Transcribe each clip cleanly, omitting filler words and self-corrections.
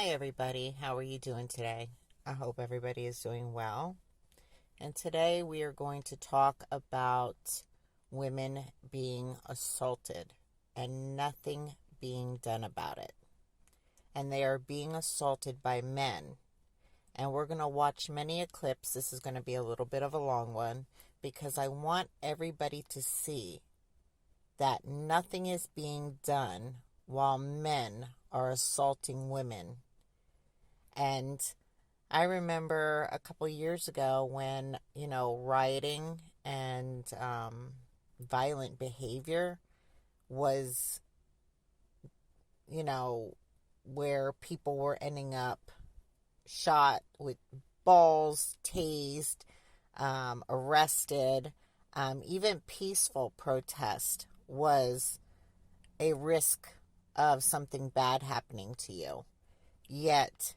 Hi, everybody. How are you doing today? I hope everybody is doing well. And today we are going to talk about women being assaulted and nothing being done about it. And they are being assaulted by men. And we're going to watch many clips. This is going to be a little bit of a long one because I want everybody to see that nothing is being done while men are assaulting women. And I remember a couple years ago when, rioting and violent behavior was, where people were ending up shot with balls, tased, arrested. Even peaceful protest was a risk of something bad happening to you. Yet,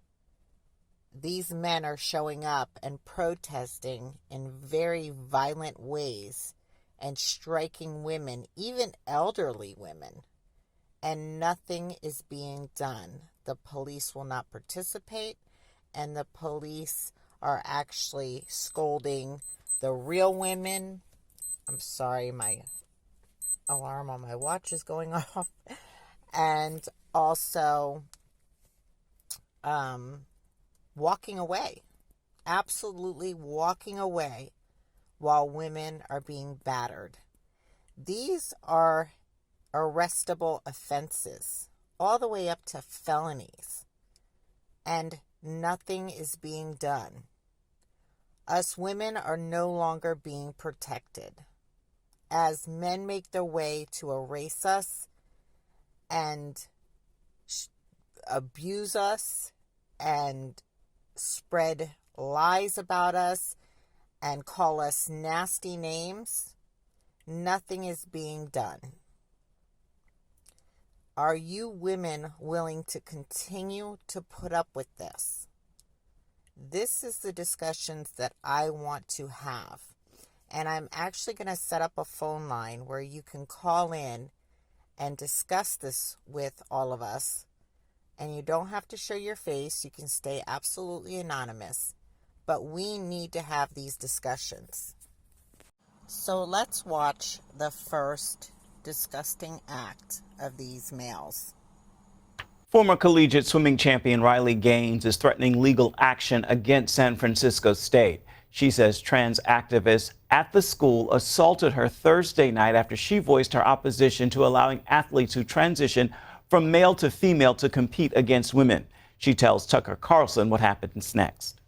these men are showing up and protesting in very violent ways and striking women, even elderly women, and nothing is being done. The police will not participate, and the police are actually scolding the real women. I'm sorry, my alarm on my watch is going off. And also, walking away, absolutely walking away while women are being battered. These are arrestable offenses, all the way up to felonies, and nothing is being done. Us women are no longer being protected as men make their way to erase us and abuse us and spread lies about us and call us nasty names. Nothing is being done. Are you women willing to continue to put up with this? This is the discussions that I want to have. And I'm actually going to set up a phone line where you can call in and discuss this with all of us. And you don't have to show your face. You can stay absolutely anonymous. But we need to have these discussions. So let's watch the first disgusting act of these males. Former collegiate swimming champion Riley Gaines is threatening legal action against San Francisco State. She says trans activists at the school assaulted her Thursday night after she voiced her opposition to allowing athletes who transition from male to female to compete against women. She tells Tucker Carlson what happens next.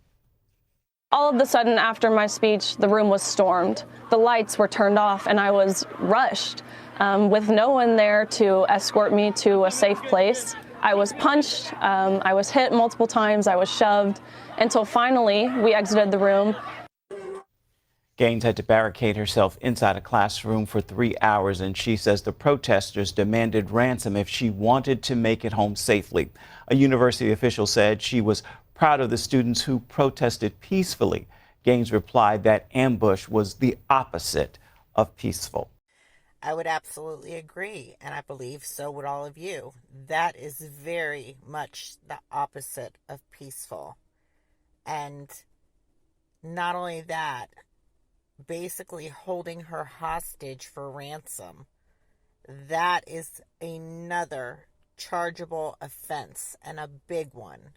All of a sudden, after my speech, the room was stormed. The lights were turned off, and I was rushed with no one there to escort me to a safe place. I was punched, I was hit multiple times, I was shoved, until finally we exited the room. Gaines had to barricade herself inside a classroom for 3 hours, and she says the protesters demanded ransom if she wanted to make it home safely. A university official said she was proud of the students who protested peacefully. Gaines replied that ambush was the opposite of peaceful. I would absolutely agree, and I believe so would all of you. That is very much the opposite of peaceful. And not only that, basically holding her hostage for ransom. That is another chargeable offense, and a big one.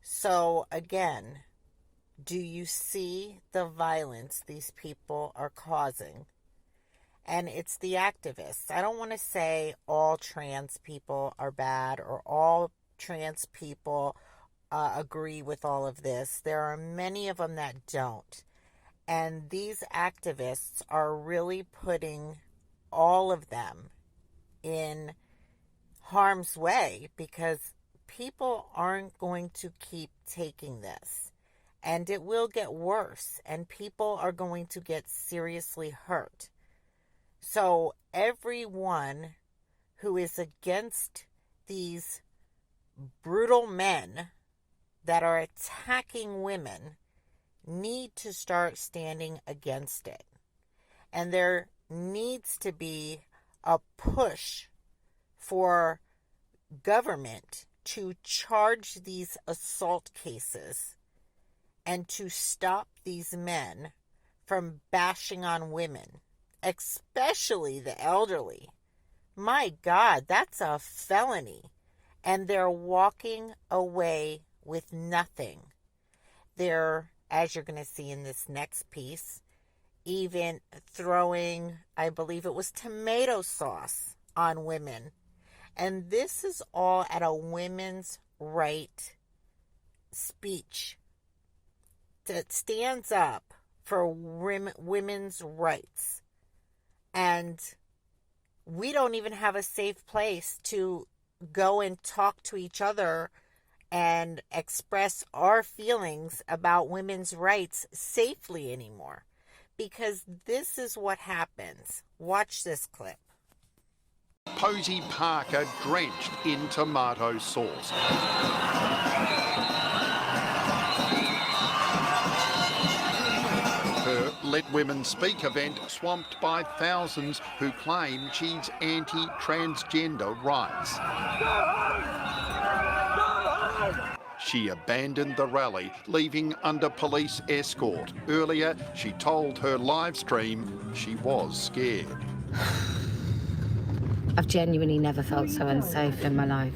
So again, do you see the violence these people are causing? And it's the activists. I don't want to say all trans people are bad or all trans people agree with all of this. There are many of them that don't. And these activists are really putting all of them in harm's way because people aren't going to keep taking this. And it will get worse, and people are going to get seriously hurt. So everyone who is against these brutal men that are attacking women need to start standing against it. And there needs to be a push for government to charge these assault cases and to stop these men from bashing on women, especially the elderly. My God, that's a felony. And they're walking away with nothing. They're, as you're going to see in this next piece, even throwing, I believe it was tomato sauce on women. And this is all at a women's right speech that stands up for women's rights. And we don't even have a safe place to go and talk to each other and express our feelings about women's rights safely anymore. Because this is what happens. Watch this clip. Posey Parker drenched in tomato sauce. Her Let Women Speak event swamped by thousands who claim she's anti-transgender rights. She abandoned the rally, leaving under police escort. Earlier, she told her live stream she was scared. I've genuinely never felt so unsafe in my life,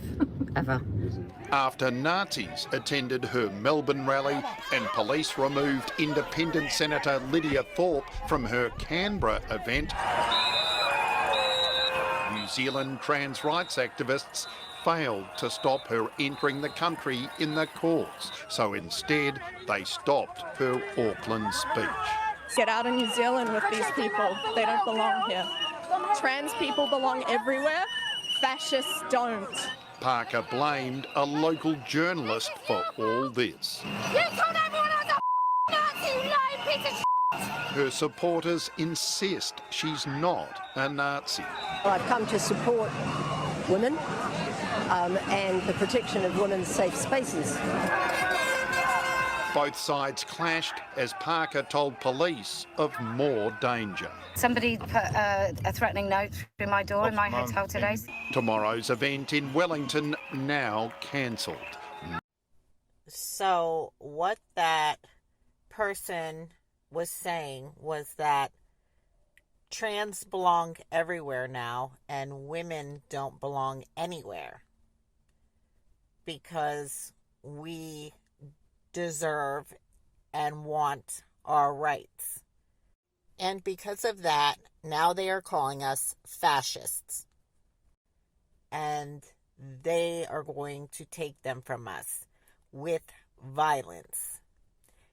ever. After Nazis attended her Melbourne rally and police removed Independent Senator Lydia Thorpe from her Canberra event, New Zealand trans rights activists failed to stop her entering the country in the courts. So instead, they stopped her Auckland speech. Get out of New Zealand with these people. They don't belong here. Trans people belong everywhere. Fascists don't. Parker blamed a local journalist for all this. You told everyone I was a Nazi, you lying piece of shit! Her supporters insist she's not a Nazi. I've come to support women and the protection of women's safe spaces. Both sides clashed as Parker told police of more danger. Somebody put a threatening note through my door in my hotel today. Tomorrow's event in Wellington now cancelled. So what that person was saying was that trans belong everywhere now and women don't belong anywhere because we deserve and want our rights. And because of that, now they are calling us fascists. And they are going to take them from us with violence.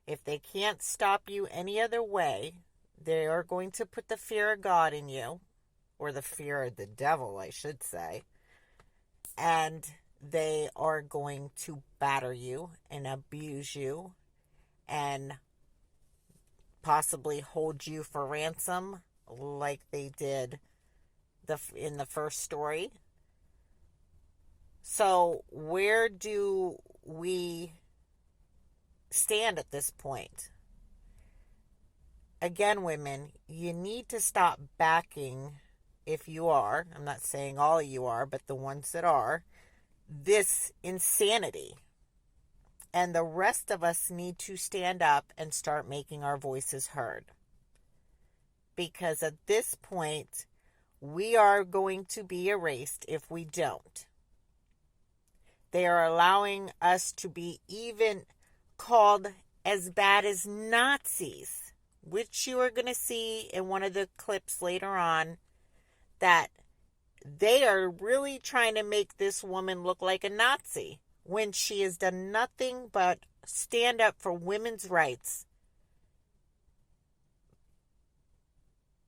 If they can't stop you any other way, they are going to put the fear of God in you, or the fear of the devil, I should say, and they are going to batter you and abuse you and possibly hold you for ransom like they did in the first story. So where do we stand at this point? Again, women, you need to stop backing, if you are, I'm not saying all of you are, but the ones that are, this insanity. And the rest of us need to stand up and start making our voices heard. Because at this point, we are going to be erased if we don't. They are allowing us to be even called as bad as Nazis, which you are going to see in one of the clips later on, that they are really trying to make this woman look like a Nazi when she has done nothing but stand up for women's rights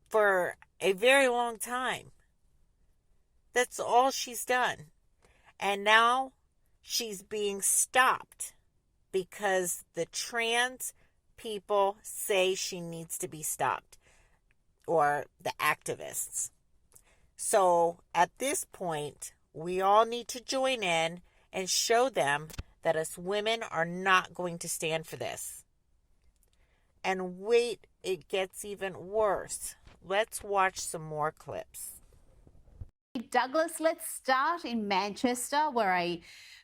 for a very long time. That's all she's done. And now she's being stopped because the trans people say she needs to be stopped, or the activists. So at this point, we all need to join in and show them that us women are not going to stand for this. And wait, it gets even worse. Let's watch some more clips. Douglas, let's start in Manchester, where a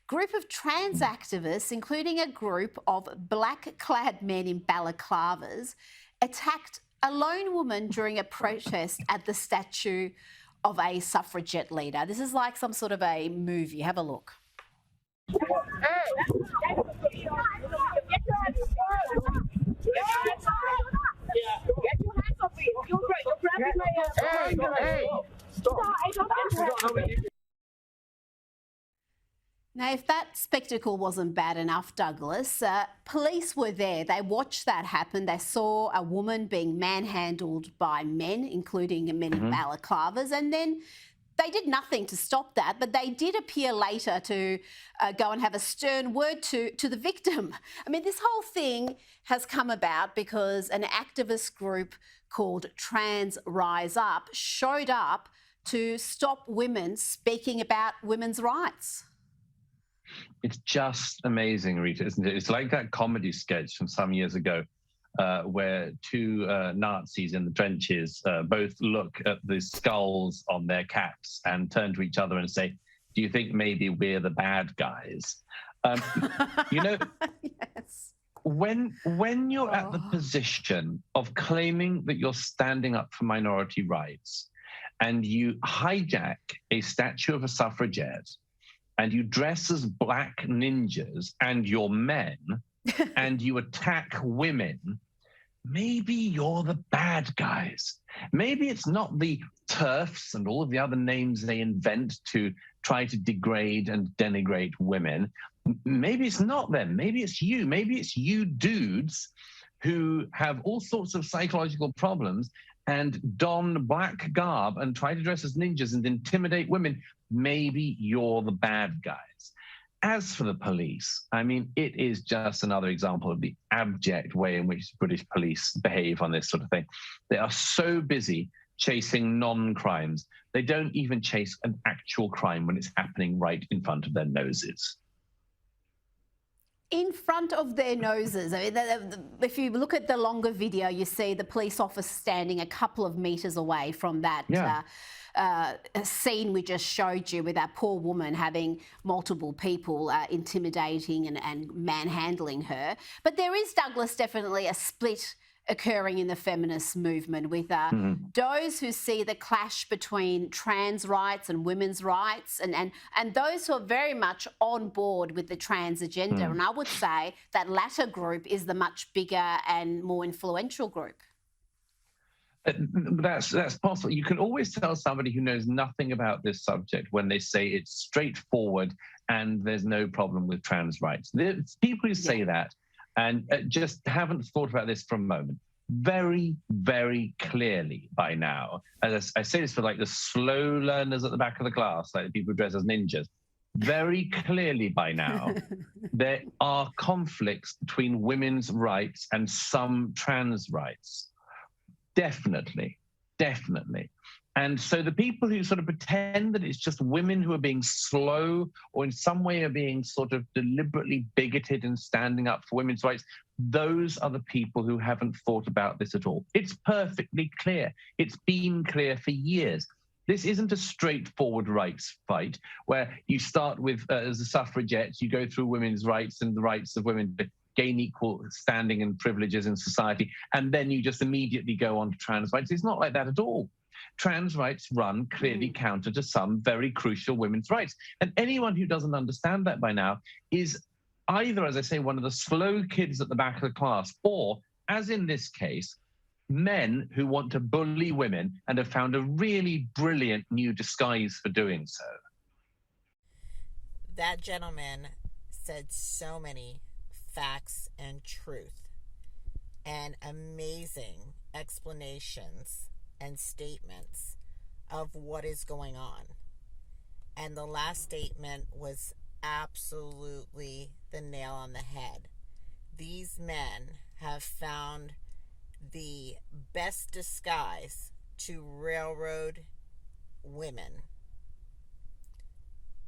group of trans activists, including a group of black-clad men in balaclavas, attacked a lone woman during a protest at the statue of a suffragette leader. This is like some sort of a movie. Have a look. Now, if that spectacle wasn't bad enough, Douglas, police were there. They watched that happen. They saw a woman being manhandled by men, including men in balaclavas, and then they did nothing to stop that, but they did appear later to go and have a stern word to the victim. I mean, this whole thing has come about because an activist group called Trans Rise Up showed up to stop women speaking about women's rights. It's just amazing, Rita, isn't it? It's like that comedy sketch from some years ago where two Nazis in the trenches both look at the skulls on their caps and turn to each other and say, do you think maybe we're the bad guys? You know, Yes. when you're at the position of claiming that you're standing up for minority rights and you hijack a statue of a suffragette and you dress as black ninjas and you're men and you attack women, maybe you're the bad guys. Maybe it's not the TERFs and all of the other names they invent to try to degrade and denigrate women. Maybe it's not them. Maybe it's you. Maybe it's you dudes who have all sorts of psychological problems and don black garb and try to dress as ninjas and intimidate women. Maybe you're the bad guys. As for the police, I mean, it is just another example of the abject way in which British police behave on this sort of thing. They are so busy chasing non-crimes. They don't even chase an actual crime when it's happening right in front of their noses. In front of their noses. I mean, if you look at the longer video, you see the police officer standing a couple of metres away from that scene we just showed you with that poor woman having multiple people intimidating and manhandling her. But there is, Douglas, definitely a split occurring in the feminist movement with those who see the clash between trans rights and women's rights and those who are very much on board with the trans agenda. And I would say that latter group is the much bigger and more influential group. That's possible. You can always tell somebody who knows nothing about this subject when they say it's straightforward and there's no problem with trans rights. There's people who say that and just haven't thought about this for a moment. Very, very clearly by now, as I say this for like the slow learners at the back of the class, like the people who dress as ninjas, very clearly by now, there are conflicts between women's rights and some trans rights. Definitely, definitely. And so the people who sort of pretend that it's just women who are being slow or in some way are being sort of deliberately bigoted and standing up for women's rights, those are the people who haven't thought about this at all. It's perfectly clear. It's been clear for years. This isn't a straightforward rights fight where you start with, as a suffragette, you go through women's rights and the rights of women to gain equal standing and privileges in society, and then you just immediately go on to trans rights. It's not like that at all. Trans rights run clearly counter to some very crucial women's rights. And anyone who doesn't understand that by now is either, as I say, one of the slow kids at the back of the class, or, as in this case, men who want to bully women and have found a really brilliant new disguise for doing so. That gentleman said so many facts and truth and amazing explanations and statements of what is going on. And the last statement was absolutely the nail on the head. These men have found the best disguise to railroad women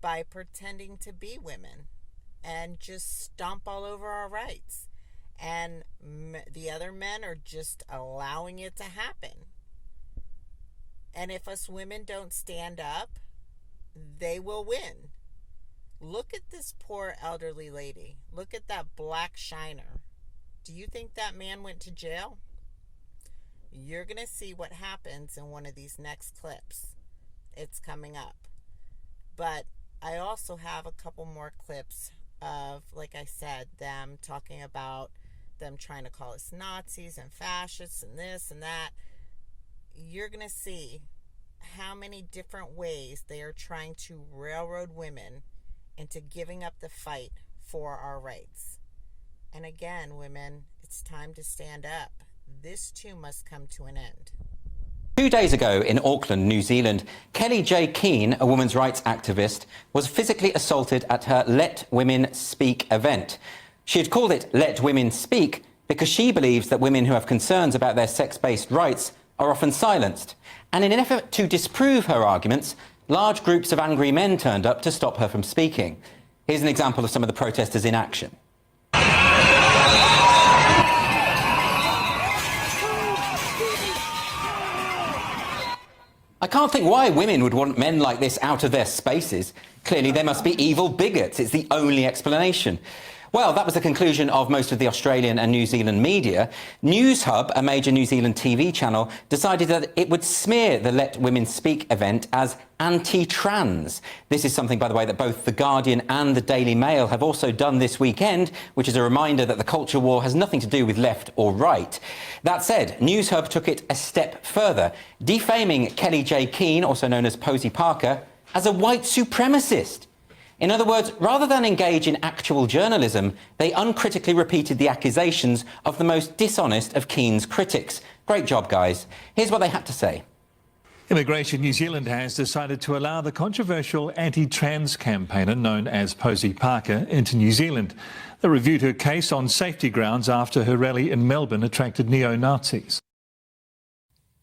by pretending to be women and just stomp all over our rights. And the other men are just allowing it to happen. And if us women don't stand up, they will win. Look at this poor elderly lady. Look at that black shiner. Do you think that man went to jail? You're going to see what happens in one of these next clips. It's coming up. But I also have a couple more clips of, like I said, them talking about them trying to call us Nazis and fascists and this and that. You're going to see how many different ways they are trying to railroad women into giving up the fight for our rights. And again, women, it's time to stand up. This too must come to an end. 2 days ago in Auckland, New Zealand, Kellie-Jay Keen, a women's rights activist, was physically assaulted at her Let Women Speak event. She had called it Let Women Speak because she believes that women who have concerns about their sex-based rights are often silenced. And in an effort to disprove her arguments, large groups of angry men turned up to stop her from speaking. Here's an example of some of the protesters in action. I can't think why women would want men like this out of their spaces. Clearly, they must be evil bigots. It's the only explanation. Well, that was the conclusion of most of the Australian and New Zealand media. Newshub, a major New Zealand TV channel, decided that it would smear the Let Women Speak event as anti-trans. This is something, by the way, that both The Guardian and the Daily Mail have also done this weekend, which is a reminder that the culture war has nothing to do with left or right. That said, Newshub took it a step further, defaming Kellie-Jay Keen, also known as Posie Parker, as a white supremacist. In other words, rather than engage in actual journalism, they uncritically repeated the accusations of the most dishonest of Keen's critics. Great job, guys. Here's what they had to say. Immigration New Zealand has decided to allow the controversial anti-trans campaigner known as Posie Parker into New Zealand. They reviewed her case on safety grounds after her rally in Melbourne attracted neo-Nazis.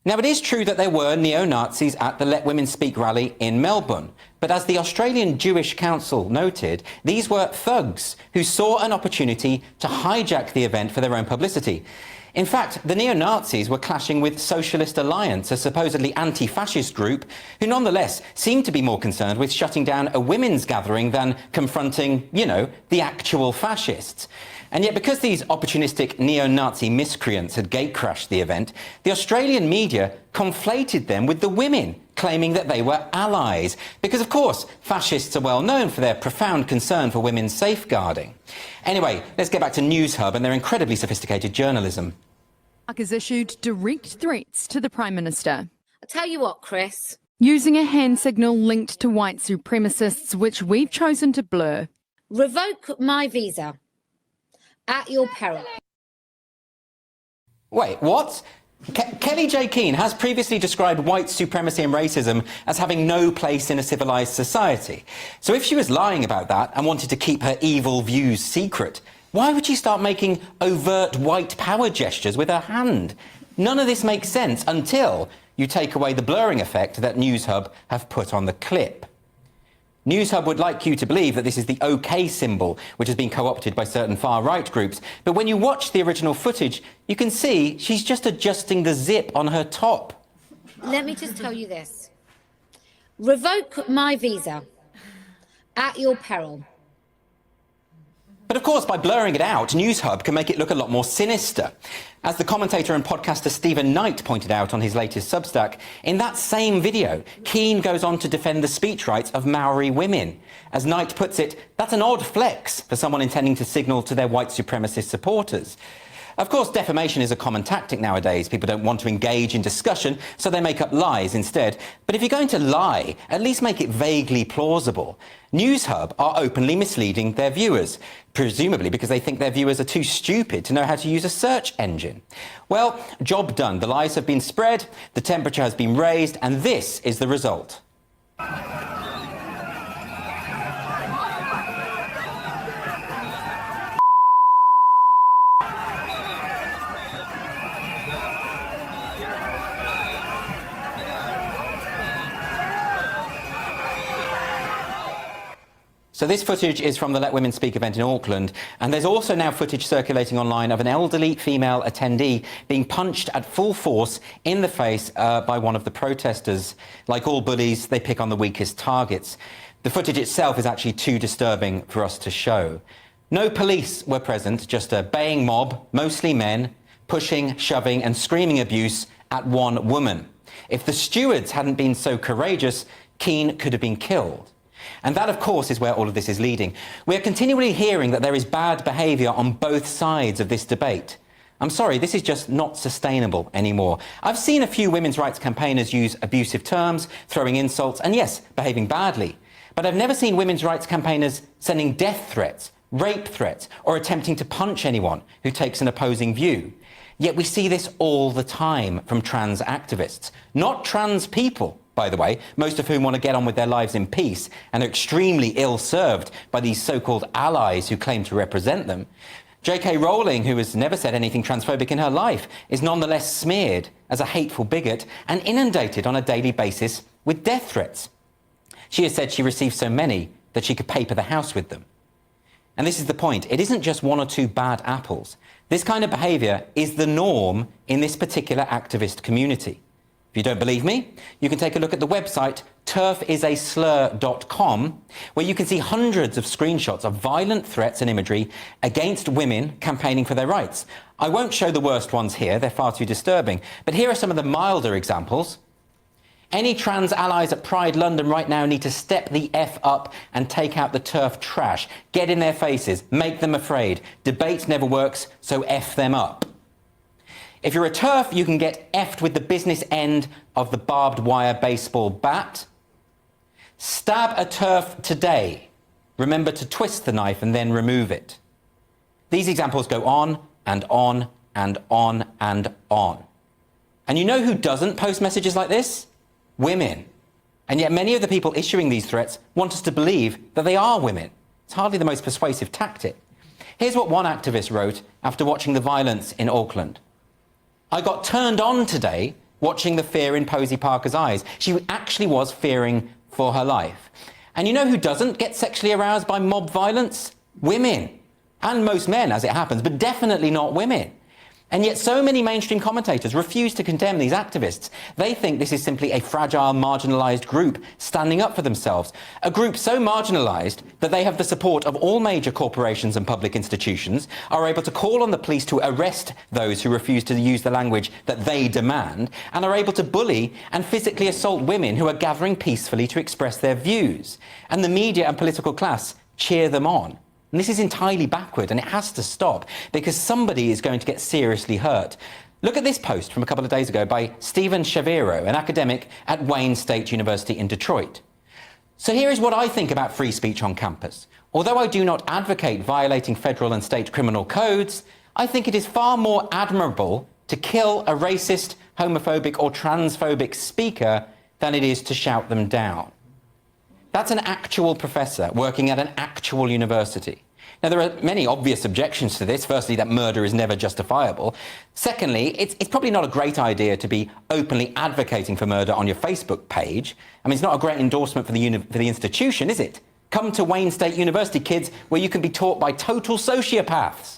Now, it is true that there were neo-Nazis at the Let Women Speak rally in Melbourne, but as the Australian Jewish Council noted, these were thugs who saw an opportunity to hijack the event for their own publicity. In fact, the neo-Nazis were clashing with Socialist Alliance, a supposedly anti-fascist group, who nonetheless seemed to be more concerned with shutting down a women's gathering than confronting, you know, the actual fascists. And yet, because these opportunistic neo-Nazi miscreants had gatecrashed the event, the Australian media conflated them with the women, claiming that they were allies. Because, of course, fascists are well known for their profound concern for women's safeguarding. Anyway, let's get back to Newshub and their incredibly sophisticated journalism. Has issued direct threats to the Prime Minister. I tell you what, Chris. Using a hand signal linked to white supremacists, which we've chosen to blur. Revoke my visa. At your peril. Wait, what? Kellie-Jay Keen has previously described white supremacy and racism as having no place in a civilised society. So if she was lying about that and wanted to keep her evil views secret, why would she start making overt white power gestures with her hand? None of this makes sense until you take away the blurring effect that Newshub have put on the clip. Newshub would like you to believe that this is the OK symbol, which has been co-opted by certain far-right groups. But when you watch the original footage, you can see she's just adjusting the zip on her top. Let me just tell you this. Revoke my visa. At your peril. But of course, by blurring it out, Newshub can make it look a lot more sinister. As the commentator and podcaster Stephen Knight pointed out on his latest Substack, in that same video, Keen goes on to defend the speech rights of Maori women. As Knight puts it, that's an odd flex for someone intending to signal to their white supremacist supporters. Of course, defamation is a common tactic nowadays. People don't want to engage in discussion, so they make up lies instead. But if you're going to lie, at least make it vaguely plausible. Newshub are openly misleading their viewers, presumably because they think their viewers are too stupid to know how to use a search engine. Well, job done. The lies have been spread, the temperature has been raised, and this is the result. So this footage is from the Let Women Speak event in Auckland, and there's also now footage circulating online of an elderly female attendee being punched at full force in the face by one of the protesters. Like all bullies, they pick on the weakest targets. The footage itself is actually too disturbing for us to show. No police were present, just a baying mob, mostly men, pushing, shoving and screaming abuse at one woman. If the stewards hadn't been so courageous, Keane could have been killed. And that, of course, is where all of this is leading. We are continually hearing that there is bad behaviour on both sides of this debate. I'm sorry, this is just not sustainable anymore. I've seen a few women's rights campaigners use abusive terms, throwing insults, and yes, behaving badly. But I've never seen women's rights campaigners sending death threats, rape threats, or attempting to punch anyone who takes an opposing view. Yet we see this all the time from trans activists. Not trans people, by the way, most of whom want to get on with their lives in peace and are extremely ill-served by these so-called allies who claim to represent them. J.K. Rowling, who has never said anything transphobic in her life, is nonetheless smeared as a hateful bigot and inundated on a daily basis with death threats. She has said she received so many that she could paper the house with them. And this is the point. It isn't just one or two bad apples. This kind of behaviour is the norm in this particular activist community. If you don't believe me, you can take a look at the website turfisaslur.com, where you can see hundreds of screenshots of violent threats and imagery against women campaigning for their rights. I won't show the worst ones here, they're far too disturbing, but here are some of the milder examples. Any trans allies at Pride London right now need to step the F up and take out the TERF trash. Get in their faces, make them afraid. Debate never works, so F them up. If you're a TERF, you can get F'd with the business end of the barbed wire baseball bat. Stab a TERF today. Remember to twist the knife and then remove it. These examples go on and on and on and on. And you know who doesn't post messages like this? Women. And yet many of the people issuing these threats want us to believe that they are women. It's hardly the most persuasive tactic. Here's what one activist wrote after watching the violence in Auckland. I got turned on today watching the fear in Posey Parker's eyes. She actually was fearing for her life. And you know who doesn't get sexually aroused by mob violence? Women. And most men, as it happens, but definitely not women. And yet so many mainstream commentators refuse to condemn these activists. They think this is simply a fragile, marginalised group standing up for themselves. A group so marginalised that they have the support of all major corporations and public institutions, are able to call on the police to arrest those who refuse to use the language that they demand, and are able to bully and physically assault women who are gathering peacefully to express their views. And the media and political class cheer them on. And this is entirely backward, and it has to stop, because somebody is going to get seriously hurt. Look at this post from a couple of days ago by Stephen Shaviro, an academic at Wayne State University in Detroit. So here is what I think about free speech on campus. Although I do not advocate violating federal and state criminal codes, I think it is far more admirable to kill a racist, homophobic or transphobic speaker than it is to shout them down. That's an actual professor working at an actual university. Now, there are many obvious objections to this. Firstly, that murder is never justifiable. Secondly, it's probably not a great idea to be openly advocating for murder on your Facebook page. I mean, it's not a great endorsement for the institution, is it? Come to Wayne State University, kids, where you can be taught by total sociopaths.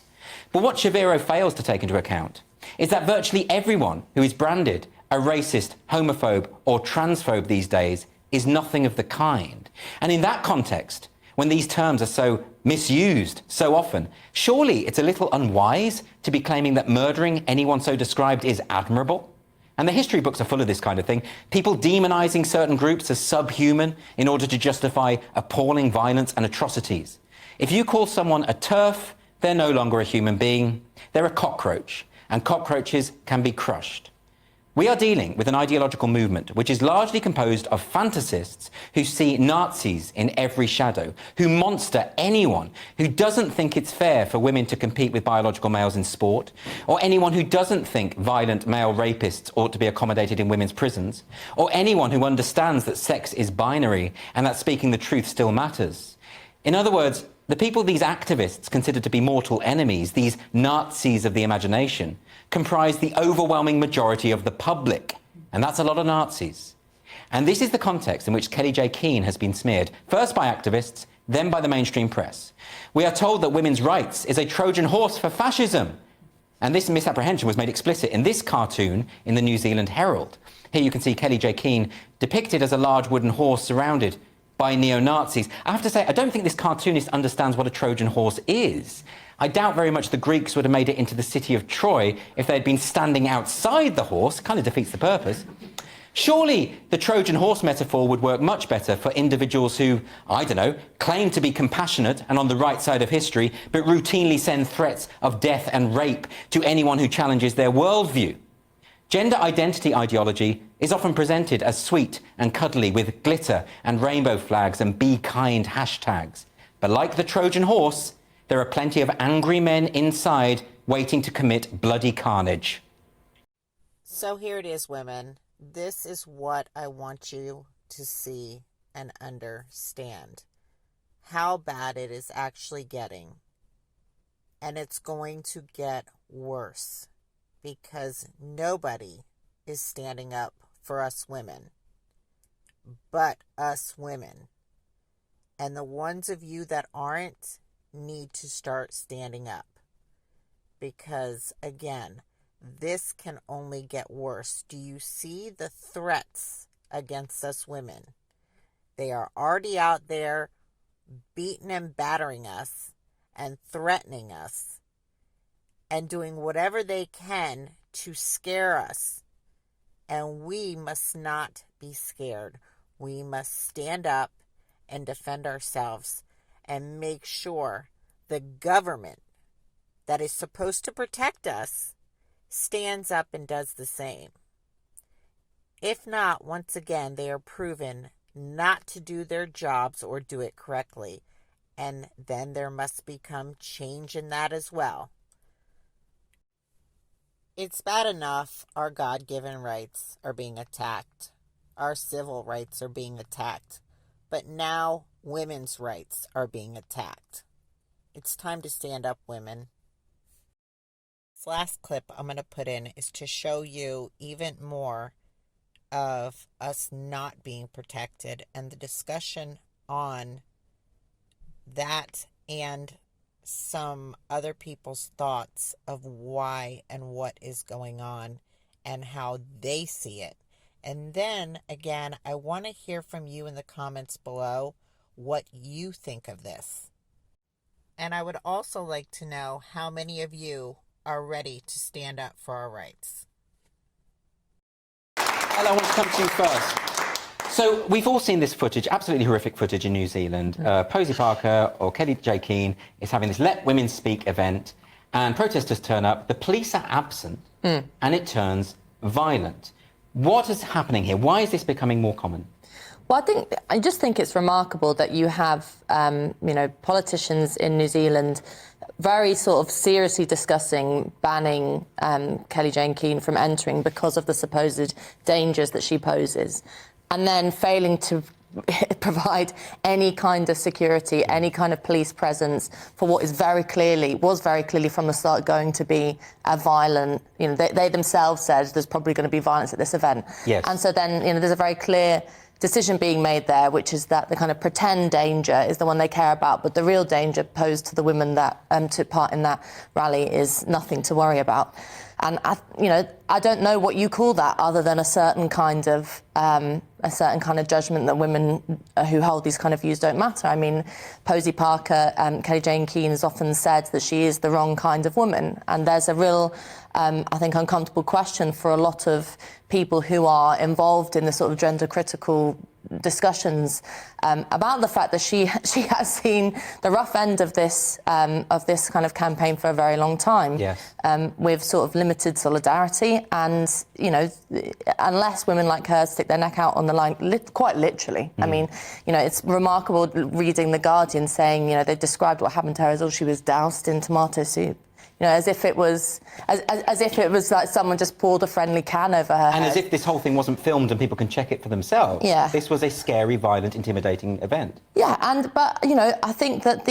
But what Shaviro fails to take into account is that virtually everyone who is branded a racist, homophobe or transphobe these days is nothing of the kind. And in that context, when these terms are so misused so often, surely it's a little unwise to be claiming that murdering anyone so described is admirable. And the history books are full of this kind of thing. People demonising certain groups as subhuman in order to justify appalling violence and atrocities. If you call someone a TERF, they're no longer a human being. They're a cockroach, and cockroaches can be crushed. We are dealing with an ideological movement which is largely composed of fantasists who see Nazis in every shadow, who monster anyone who doesn't think it's fair for women to compete with biological males in sport, or anyone who doesn't think violent male rapists ought to be accommodated in women's prisons, or anyone who understands that sex is binary and that speaking the truth still matters. In other words, the people these activists consider to be mortal enemies, these Nazis of the imagination, comprise the overwhelming majority of the public. And that's a lot of Nazis. And this is the context in which Kellie J. Keane has been smeared, first by activists, then by the mainstream press. We are told that women's rights is a Trojan horse for fascism. And this misapprehension was made explicit in this cartoon in the New Zealand Herald. Here you can see Kellie J. Keane depicted as a large wooden horse surrounded by neo-Nazis. I have to say, I don't think this cartoonist understands what a Trojan horse is. I doubt very much the Greeks would have made it into the city of Troy if they'd been standing outside the horse. Kind of defeats the purpose. Surely the Trojan horse metaphor would work much better for individuals who, I don't know, claim to be compassionate and on the right side of history, but routinely send threats of death and rape to anyone who challenges their worldview. Gender identity ideology is often presented as sweet and cuddly with glitter and rainbow flags and be kind hashtags. But like the Trojan horse, there are plenty of angry men inside waiting to commit bloody carnage. So here it is, women. This is what I want you to see and understand. How bad it is actually getting. And it's going to get worse because nobody is standing up for us women but us women. And the ones of you that aren't need to start standing up because, again, this can only get worse. Do you see the threats against us women? They are already out there beating and battering us and threatening us and doing whatever they can to scare us. And we must not be scared. We must stand up and defend ourselves and make sure the government that is supposed to protect us stands up and does the same. If not, once again, they are proven not to do their jobs or do it correctly. And then there must become change in that as well. It's bad enough our God-given rights are being attacked. Our civil rights are being attacked. But now women's rights are being attacked. It's time to stand up, women. This last clip I'm going to put in is to show you even more of us not being protected and the discussion on that and some other people's thoughts of why and what is going on and how they see it. And then, again, I want to hear from you in the comments below what you think of this. And I would also like to know how many of you are ready to stand up for our rights. Ella, I want to come to you first. So we've all seen this footage, absolutely horrific footage in New Zealand. Posey Parker or Kelly J. Keane is having this Let Women Speak event, and protesters turn up. The police are absent, and it turns violent. What is happening here? Why is this becoming more common? Well, I just think it's remarkable that you have, politicians in New Zealand very sort of seriously discussing banning Kelly Jane Keane from entering because of the supposed dangers that she poses, and then failing to provide any kind of security, any kind of police presence for what was very clearly from the start going to be a violent, they themselves said there's probably going to be violence at this event. Yes. And so then, there's a very clear decision being made there, which is that the kind of pretend danger is the one they care about, but the real danger posed to the women that took part in that rally is nothing to worry about. And I don't know what you call that other than a certain kind of judgment that women who hold these kind of views don't matter. I mean, Posey Parker, Kelly Jane Keane has often said that she is the wrong kind of woman, and there's a real, I think, uncomfortable question for a lot of people who are involved in the sort of gender critical discussions about the fact that she has seen the rough end of this kind of campaign for a very long time. Yes. With sort of limited solidarity, and unless women like her stick their neck out on the line, quite literally. I mean, it's remarkable reading The Guardian saying, they described what happened to her as though she was doused in tomato soup. As if it was like someone just poured a friendly can over her head. And as if this whole thing wasn't filmed and people can check it for themselves. Yeah. This was a scary, violent, intimidating event. Yeah, but I think that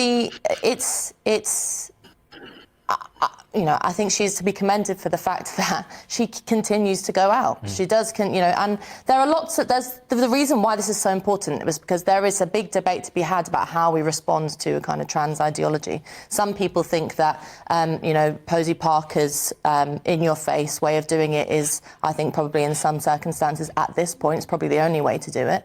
I think she's to be commended for the fact that she continues to go out. She does, and there are lots of, the reason why this is so important was because there is a big debate to be had about how we respond to a kind of trans ideology. Some people think that, Posey Parker's in-your-face way of doing it is, I think, probably in some circumstances at this point, it's probably the only way to do it.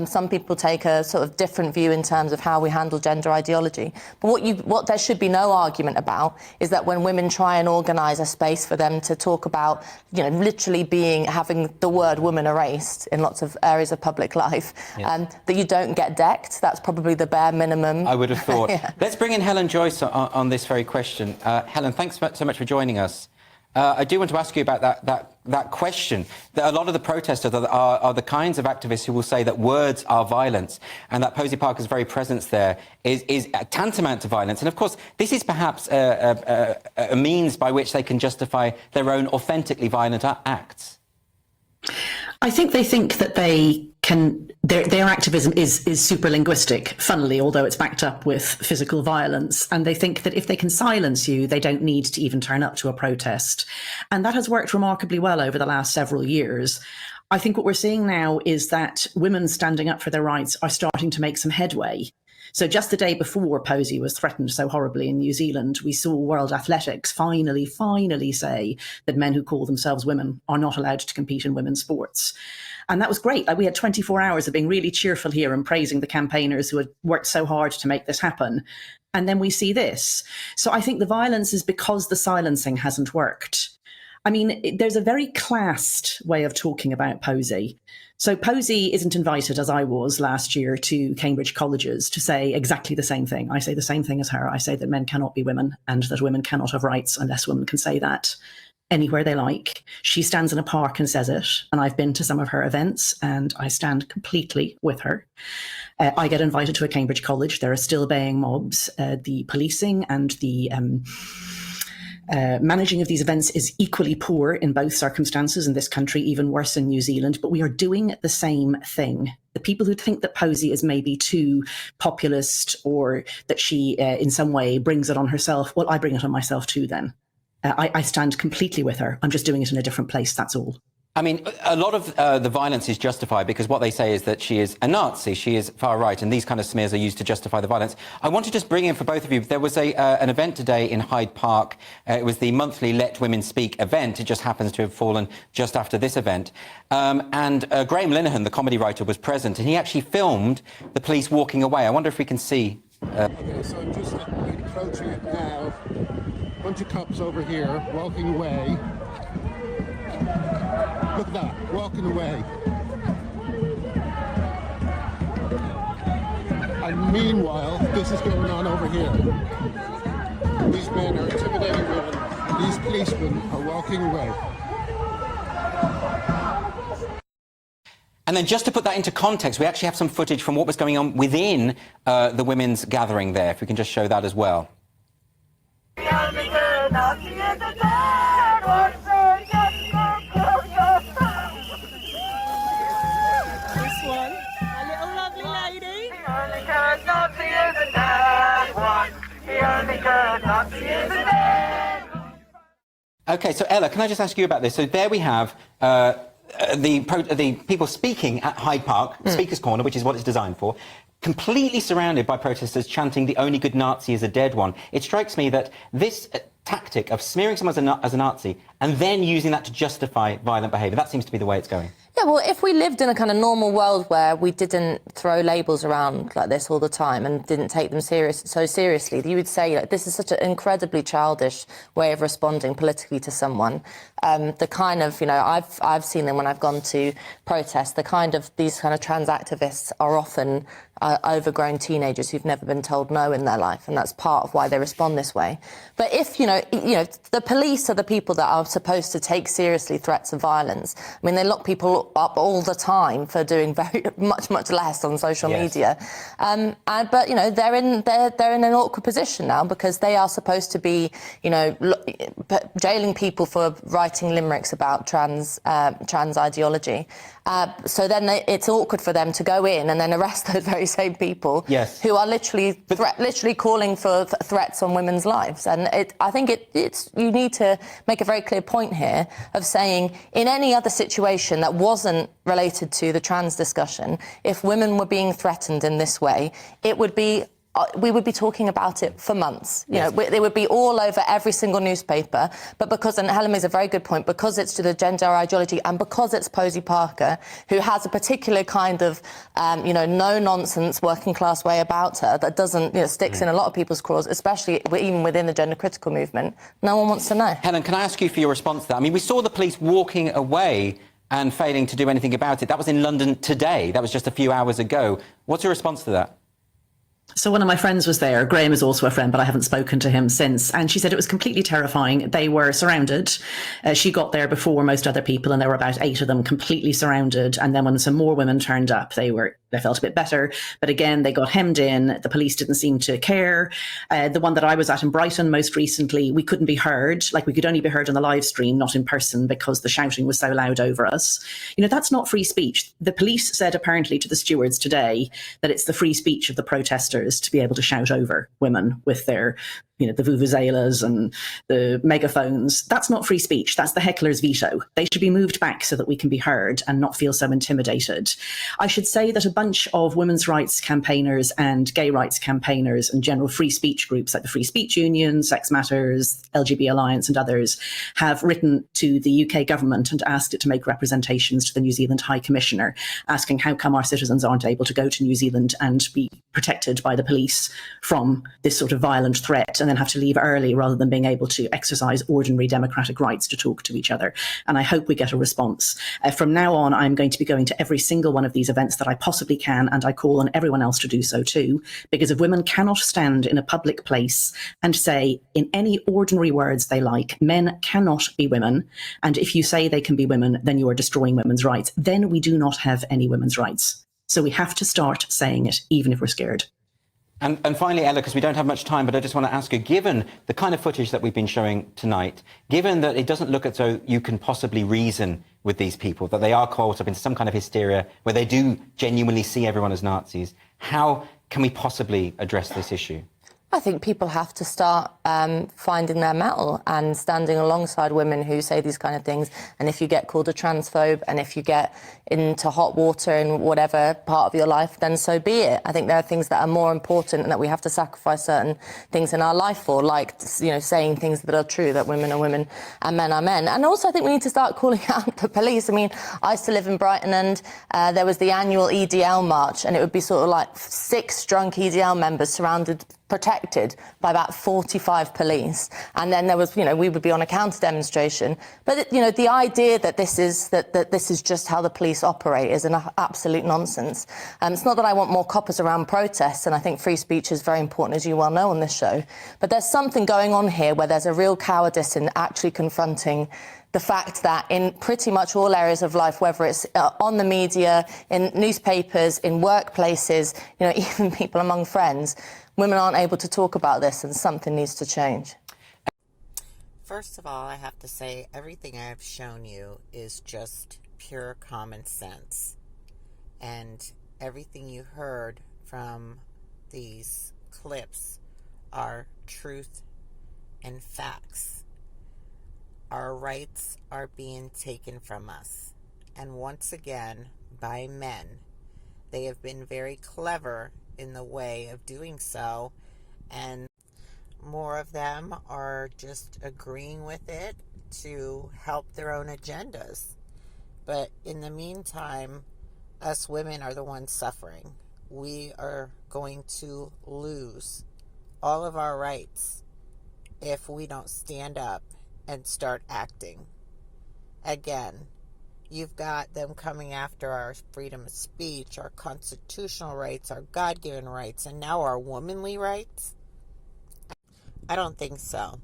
Some people take a sort of different view in terms of how we handle gender ideology. But what there should be no argument about is that when women try and organise a space for them to talk about, literally having the word woman erased in lots of areas of public life, that you don't get decked. That's probably the bare minimum. I would have thought. Let's bring in Helen Joyce on this very question. Helen, thanks so much for joining us. I do want to ask you about that question. That a lot of the protesters are the kinds of activists who will say that words are violence, and that Posey Parker's very presence there is tantamount to violence. And of course, this is perhaps a means by which they can justify their own authentically violent acts. I think they think that they can. Their activism is super linguistic, funnily, although it's backed up with physical violence. And they think that if they can silence you, they don't need to even turn up to a protest. And that has worked remarkably well over the last several years. I think what we're seeing now is that women standing up for their rights are starting to make some headway. So just the day before Posey was threatened so horribly in New Zealand, we saw World Athletics finally say that men who call themselves women are not allowed to compete in women's sports. And that was great. We had 24 hours of being really cheerful here and praising the campaigners who had worked so hard to make this happen. And then we see this. So I think the violence is because the silencing hasn't worked. I mean, there's a very classed way of talking about Posey. So Posey isn't invited, as I was last year, to Cambridge colleges to say exactly the same thing. I say the same thing as her. I say that men cannot be women and that women cannot have rights unless women can say that anywhere they like. She stands in a park and says it, and I've been to some of her events and I stand completely with her. I get invited to a Cambridge college. There are still baying mobs. The policing and the managing of these events is equally poor in both circumstances in this country, even worse in New Zealand, but we are doing the same thing. The people who think that Posey is maybe too populist or that she in some way brings it on herself, well, I bring it on myself too then. I stand completely with her. I'm just doing it in a different place, that's all. I mean, a lot of the violence is justified because what they say is that she is a Nazi, she is far right, and these kind of smears are used to justify the violence. I want to just bring in for both of you, there was an event today in Hyde Park. It was the monthly Let Women Speak event. It just happens to have fallen just after this event. And Graham Linehan, the comedy writer, was present, and he actually filmed the police walking away. I wonder if we can see. Okay, so I'm just approaching it now. Bunch of cops over here walking away. Look at that, walking away. And meanwhile, this is going on over here. These men are intimidating women. These policemen are walking away. And then just to put that into context, we actually have some footage from what was going on within the women's gathering there, if we can just show that as well. Okay, so Ella, can I just ask you about this? So there we have the people speaking at Hyde Park, Speaker's Corner, which is what it's designed for, completely surrounded by protesters chanting the only good Nazi is a dead one. It strikes me that this tactic of smearing someone as a Nazi and then using that to justify violent behaviour, that seems to be the way it's going. Yeah, well, if we lived in a kind of normal world where we didn't throw labels around like this all the time and didn't take them so seriously, you would say like, this is such an incredibly childish way of responding politically to someone. The kind of, I've seen them when I've gone to protests, these kind of trans activists are often overgrown teenagers who've never been told no in their life, and that's part of why they respond this way. But if, the police are the people that are supposed to take seriously threats of violence. I mean, they lock people up all the time for doing very much less on social media. But they're in an awkward position now because they are supposed to be jailing people for writing limericks about trans ideology. So then it's awkward for them to go in and then arrest those very same people who are literally calling for threats on women's lives. And I think you need to make a very clear point here of saying in any other situation that wasn't related to the trans discussion, if women were being threatened in this way, it would be we would be talking about it for months. It would be all over every single newspaper. But because, and Helen makes a very good point, because it's to the gender ideology and because it's Posey Parker, who has a particular kind of, no-nonsense working class way about her that doesn't, sticks in a lot of people's craws, especially even within the gender critical movement, no one wants to know. Helen, can I ask you for your response to that? I mean, we saw the police walking away and failing to do anything about it. That was in London today. That was just a few hours ago. What's your response to that? So one of my friends was there. Graham is also a friend, but I haven't spoken to him since. And she said it was completely terrifying. They were surrounded. She got there before most other people, and there were about 8 of them completely surrounded. And then when some more women turned up, they felt a bit better. But again, they got hemmed in. The police didn't seem to care. The one that I was at in Brighton most recently, we couldn't be heard. We could only be heard on the live stream, not in person, because the shouting was so loud over us. That's not free speech. The police said apparently to the stewards today that it's the free speech of the protesters to be able to shout over women with their, the vuvuzelas and the megaphones. That's not free speech. That's the heckler's veto. They should be moved back so that we can be heard and not feel so intimidated. I should say that a bunch of women's rights campaigners and gay rights campaigners and general free speech groups like the Free Speech Union, Sex Matters, LGB Alliance and others have written to the UK government and asked it to make representations to the New Zealand High Commissioner, asking how come our citizens aren't able to go to New Zealand and be protected by the police from this sort of violent threat and then have to leave early rather than being able to exercise ordinary democratic rights to talk to each other. And I hope we get a response. From now on, I'm going to be going to every single one of these events that I possibly can, and I call on everyone else to do so too, because if women cannot stand in a public place and say in any ordinary words they like, men cannot be women, and if you say they can be women, then you are destroying women's rights, then we do not have any women's rights. So we have to start saying it, even if we're scared. And finally, Ella, because we don't have much time, but I just want to ask you, given the kind of footage that we've been showing tonight, given that it doesn't look as though you can possibly reason with these people, that they are caught up in some kind of hysteria where they do genuinely see everyone as Nazis, how can we possibly address this issue? I think people have to start finding their mettle and standing alongside women who say these kind of things. And if you get called a transphobe and if you get into hot water in whatever part of your life, then so be it. I think there are things that are more important and that we have to sacrifice certain things in our life for, like, saying things that are true, that women are women and men are men. And also I think we need to start calling out the police. I mean, I used to live in Brighton and there was the annual EDL march, and it would be sort of like 6 drunk EDL members protected by about 45 police, and then there was, we would be on a counter demonstration. But the idea that this is just how the police operate is an absolute nonsense. It's not that I want more coppers around protests, and I think free speech is very important, as you well know on this show. But there's something going on here where there's a real cowardice in actually confronting the fact that in pretty much all areas of life, whether it's on the media, in newspapers, in workplaces, even people among friends, women aren't able to talk about this, and something needs to change. First of all, I have to say everything I've shown you is just pure common sense. And everything you heard from these clips are truth and facts. Our rights are being taken from us. And once again, by men. They have been very clever in the way of doing so, and more of them are just agreeing with it to help their own agendas. But in the meantime, us women are the ones suffering. We are going to lose all of our rights if we don't stand up and start acting. Again, you've got them coming after our freedom of speech, our constitutional rights, our God-given rights, and now our womanly rights? I don't think so.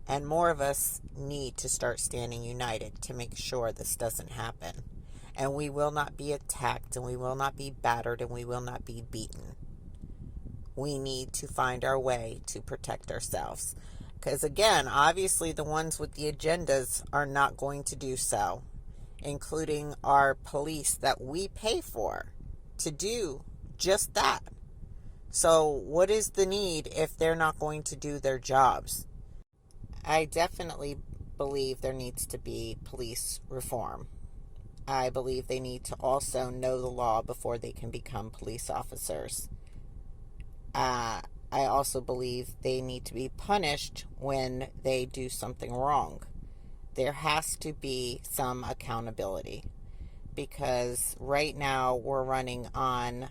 And more of us need to start standing united to make sure this doesn't happen. and we will not be attacked, and we will not be battered, and we will not be beaten. We need to find our way to protect ourselves. Because again, obviously the ones with the agendas are not going to do so, including our police that we pay for to do just that. So what is the need if they're not going to do their jobs? I definitely believe there needs to be police reform. I believe they need to also know the law before they can become police officers. I also believe they need to be punished when they do something wrong. There has to be some accountability, because right now we're running on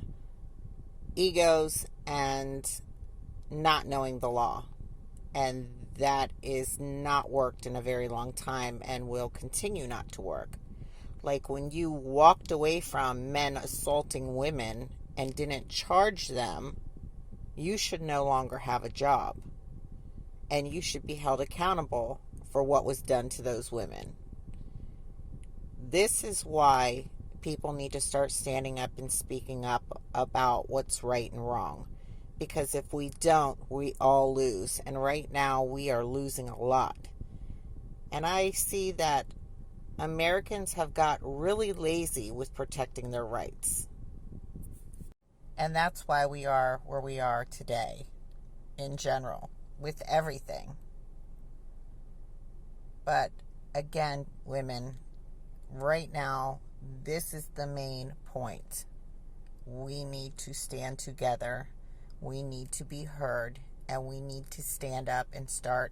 egos and not knowing the law. And that is not worked in a very long time and will continue not to work. Like when you walked away from men assaulting women and didn't charge them, you should no longer have a job. And you should be held accountable for what was done to those women. This is why people need to start standing up and speaking up about what's right and wrong. Because if we don't, we all lose. And right now, we are losing a lot. And I see that Americans have got really lazy with protecting their rights. And that's why we are where we are today, in general, with everything. But again, women, right now, this is the main point. We need to stand together. We need to be heard, and we need to stand up and start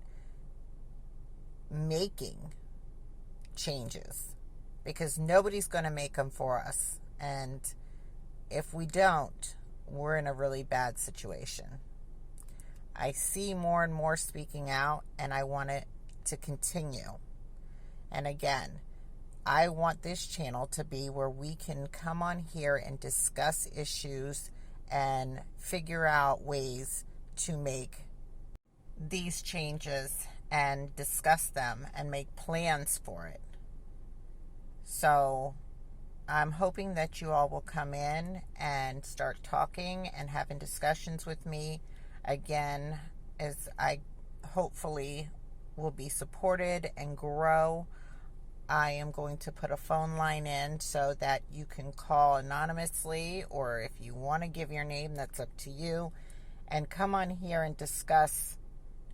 making changes, because nobody's going to make them for us. And if we don't, we're in a really bad situation. I see more and more speaking out, and I want it to continue. And again, I want this channel to be where we can come on here and discuss issues and figure out ways to make these changes and discuss them and make plans for it. So I'm hoping that you all will come in and start talking and having discussions with me again, as I hopefully will be supported and grow. I am going to put a phone line in so that you can call anonymously, or if you want to give your name, that's up to you, and come on here and discuss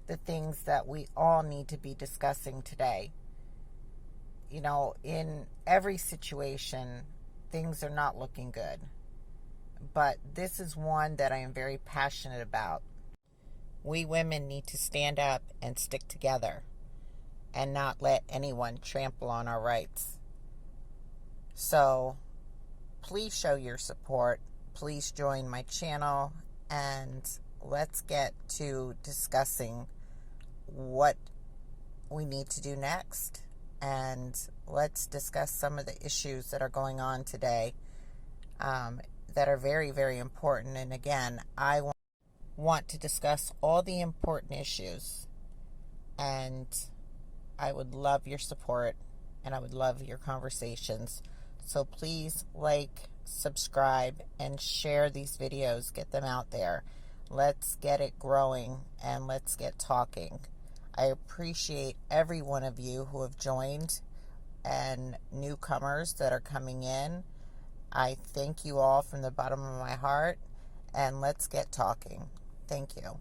the things that we all need to be discussing today. You know, in every situation, things are not looking good. But this is one that I am very passionate about. We women need to stand up and stick together and not let anyone trample on our rights. So please show your support. Please join my channel, and let's get to discussing what we need to do next. And let's discuss some of the issues that are going on today that are very, very important. And again, I want to discuss all the important issues, and I would love your support, and I would love your conversations. So please like, subscribe, and share these videos. Get them out there. Let's get it growing, and let's get talking. I appreciate every one of you who have joined and newcomers that are coming in. I thank you all from the bottom of my heart, and let's get talking. Thank you.